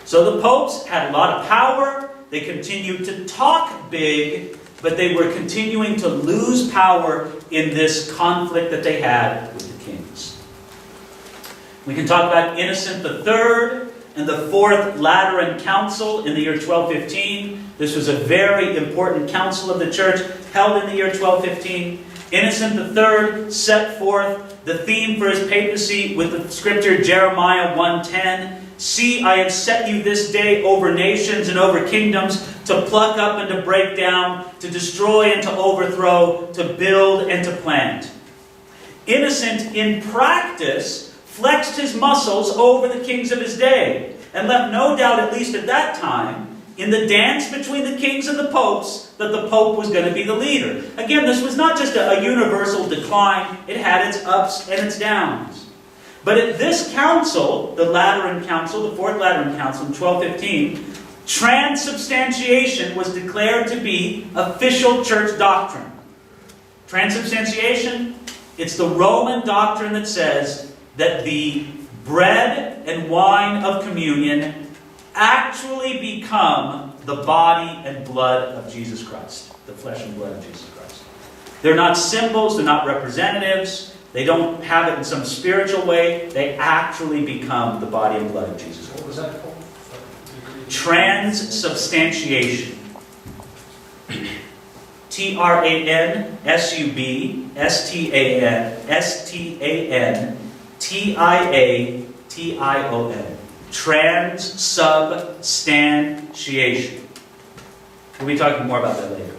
So the popes had a lot of power. They continued to talk big, but they were continuing to lose power in this conflict that they had with the kings. We can talk about Innocent III and the Fourth Lateran Council in the year 1215. This was a very important council of the church held in the year 1215. Innocent III set forth the theme for his papacy with the scripture Jeremiah 1:10. See, I have set you this day over nations and over kingdoms, to pluck up and to break down, to destroy and to overthrow, to build and to plant. Innocent, in practice, flexed his muscles over the kings of his day, and left no doubt, at least at that time, in the dance between the kings and the popes, that the pope was going to be the leader. Again, this was not just a universal decline. It had its ups and its downs. But at this council, the Lateran Council, the Fourth Lateran Council in 1215, transubstantiation was declared to be official church doctrine. Transubstantiation, it's the Roman doctrine that says that the bread and wine of communion actually become the body and blood of Jesus Christ. The flesh and blood of Jesus Christ. They're not symbols, they're not representatives, they don't have it in some spiritual way, they actually become the body and blood of Jesus Christ. What was that called? Transubstantiation. Transubstantiation. Transubstantiation. We'll be talking more about that later.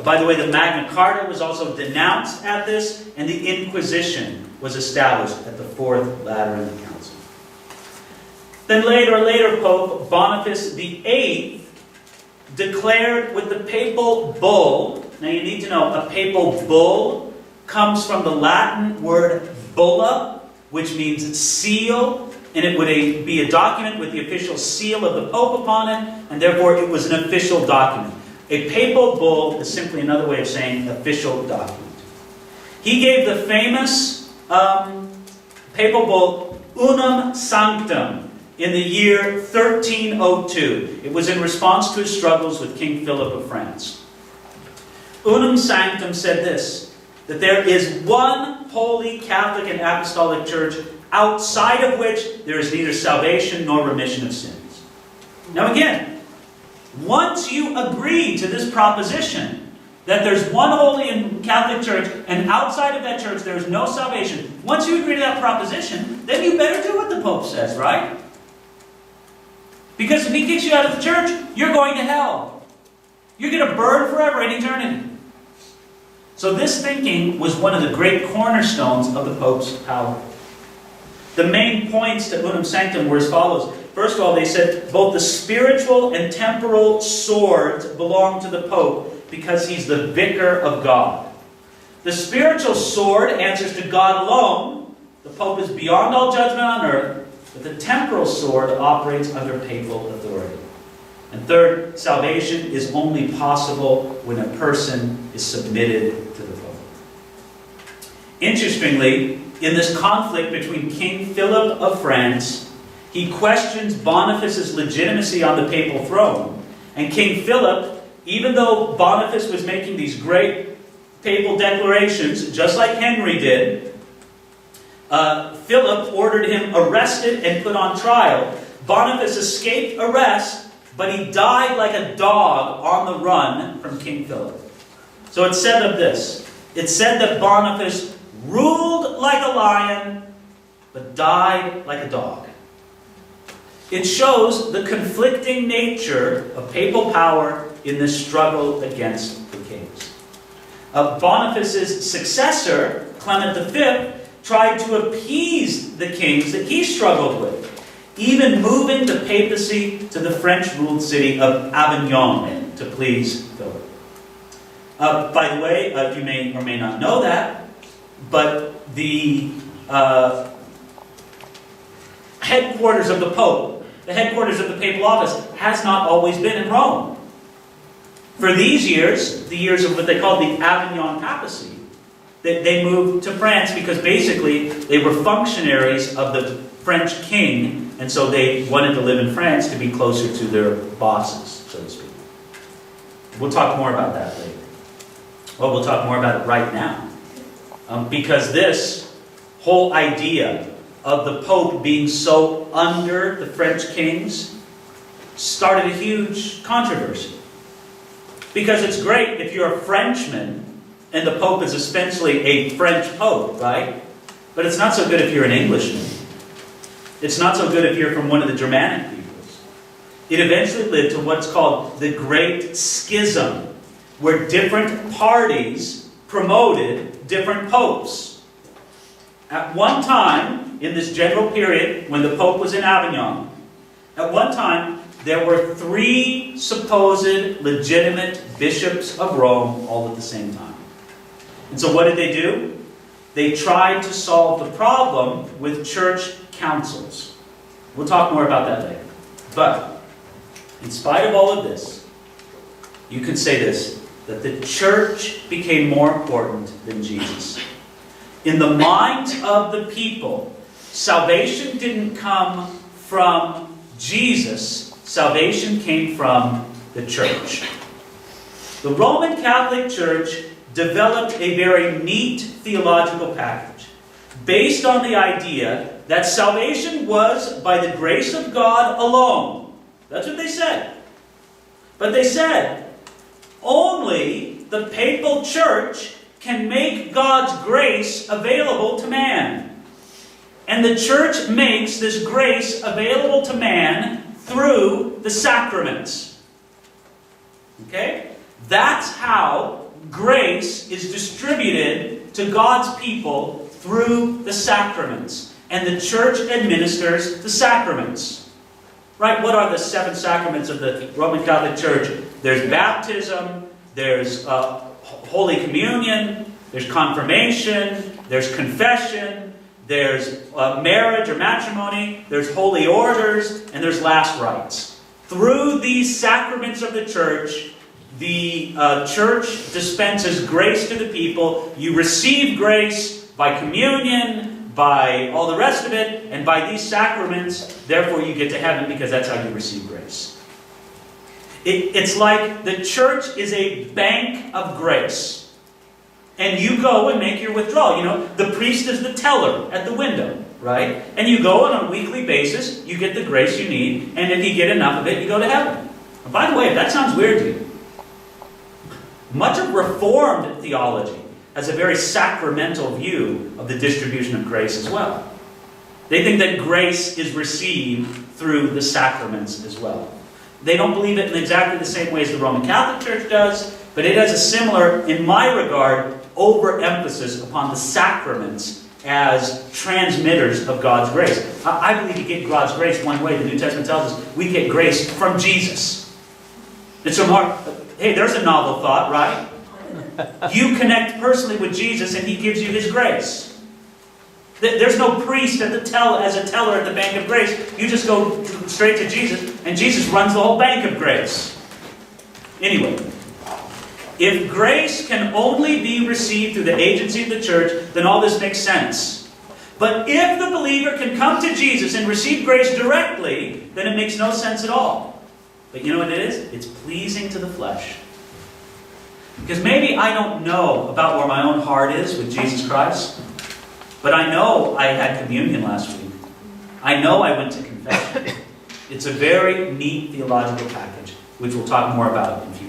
By the way, the Magna Carta was also denounced at this, and the Inquisition was established at the Fourth Lateran Council. Then later Pope Boniface VIII declared with the papal bull. Now you need to know, a papal bull comes from the Latin word bulla, which means seal, and it would be a document with the official seal of the Pope upon it, and therefore it was an official document. A papal bull is simply another way of saying official document. He gave the famous papal bull Unum Sanctum in the year 1302. It was in response to his struggles with King Philip of France. Unum Sanctum said this, that there is one holy Catholic and Apostolic Church outside of which there is neither salvation nor remission of sins. Now again, once you agree to this proposition, that there's one holy and Catholic Church, and outside of that church there is no salvation, once you agree to that proposition, then you better do what the Pope says, right? Because if he kicks you out of the church, you're going to hell. You're going to burn forever in eternity. So this thinking was one of the great cornerstones of the Pope's power. The main points to Unum Sanctum were as follows. First of all, they said both the spiritual and temporal swords belong to the Pope because he's the vicar of God. The spiritual sword answers to God alone. The Pope is beyond all judgment on earth. But the temporal sword operates under papal authority. And third, salvation is only possible when a person is submitted to the Pope. Interestingly, in this conflict between King Philip of France, he questions Boniface's legitimacy on the papal throne. And King Philip even though Boniface was making these great papal declarations, just like Henry did, Philip ordered him arrested and put on trial. Boniface escaped arrest, but he died like a dog on the run from King Philip. So it said of this, it said that Boniface ruled like a lion, but died like a dog. It shows the conflicting nature of papal power in the struggle against the kings. Boniface's successor, Clement V, tried to appease the kings that he struggled with, even moving the papacy to the French-ruled city of Avignon to please Philip. By the way, you may or may not know that, but the headquarters of the Pope, the headquarters of the papal office, has not always been in Rome. For these years, the years of what they called the Avignon Papacy, they moved to France because basically they were functionaries of the French king, and so they wanted to live in France to be closer to their bosses, so to speak. We'll talk more about that later. Well, we'll talk more about it right now. Because this whole idea of the Pope being so under the French kings started a huge controversy. Because it's great if you're a Frenchman and the Pope is essentially a French Pope, right? But it's not so good if you're an Englishman. It's not so good if you're from one of the Germanic peoples. It eventually led to what's called the Great Schism, where different parties promoted different popes. At one time, in this general period, when the Pope was in Avignon, at one time, there were 3 supposed legitimate bishops of Rome all at the same time. And so what did they do? They tried to solve the problem with church councils. We'll talk more about that later. But, in spite of all of this, you could say this, that the church became more important than Jesus. In the minds of the people, salvation didn't come from Jesus. Salvation came from the church. The Roman Catholic Church developed a very neat theological package based on the idea that salvation was by the grace of God alone. That's what they said. But they said, only the papal church can make God's grace available to man. And the church makes this grace available to man through the sacraments. Okay? That's how grace is distributed to God's people through the sacraments. And the church administers the sacraments. Right? What are the 7 sacraments of the Roman Catholic Church? There's baptism, there's Holy Communion, there's confirmation, there's confession, there's marriage or matrimony, there's holy orders, and there's last rites. Through these sacraments of the church dispenses grace to the people. You receive grace by communion, by all the rest of it, and by these sacraments, therefore you get to heaven because that's how you receive grace. It's like the church is a bank of grace. And you go and make your withdrawal. You know, the priest is the teller at the window, right? And you go on a weekly basis, you get the grace you need, and if you get enough of it, you go to heaven. And by the way, if that sounds weird to you, much of Reformed theology has a very sacramental view of the distribution of grace as well. They think that grace is received through the sacraments as well. They don't believe it in exactly the same way as the Roman Catholic Church does, but it has a similar, in my regard, overemphasis upon the sacraments as transmitters of God's grace. I believe you get God's grace one way. The New Testament tells us we get grace from Jesus. It's hey, there's a novel thought, right? You connect personally with Jesus and He gives you His grace. There's no priest as a teller at the bank of grace. You just go straight to Jesus, and Jesus runs the whole bank of grace. Anyway, if grace can only be received through the agency of the church, then all this makes sense. But if the believer can come to Jesus and receive grace directly, then it makes no sense at all. But you know what it is? It's pleasing to the flesh. Because maybe I don't know about where my own heart is with Jesus Christ, but I know I had communion last week. I know I went to confession. It's a very neat theological package, which we'll talk more about in future.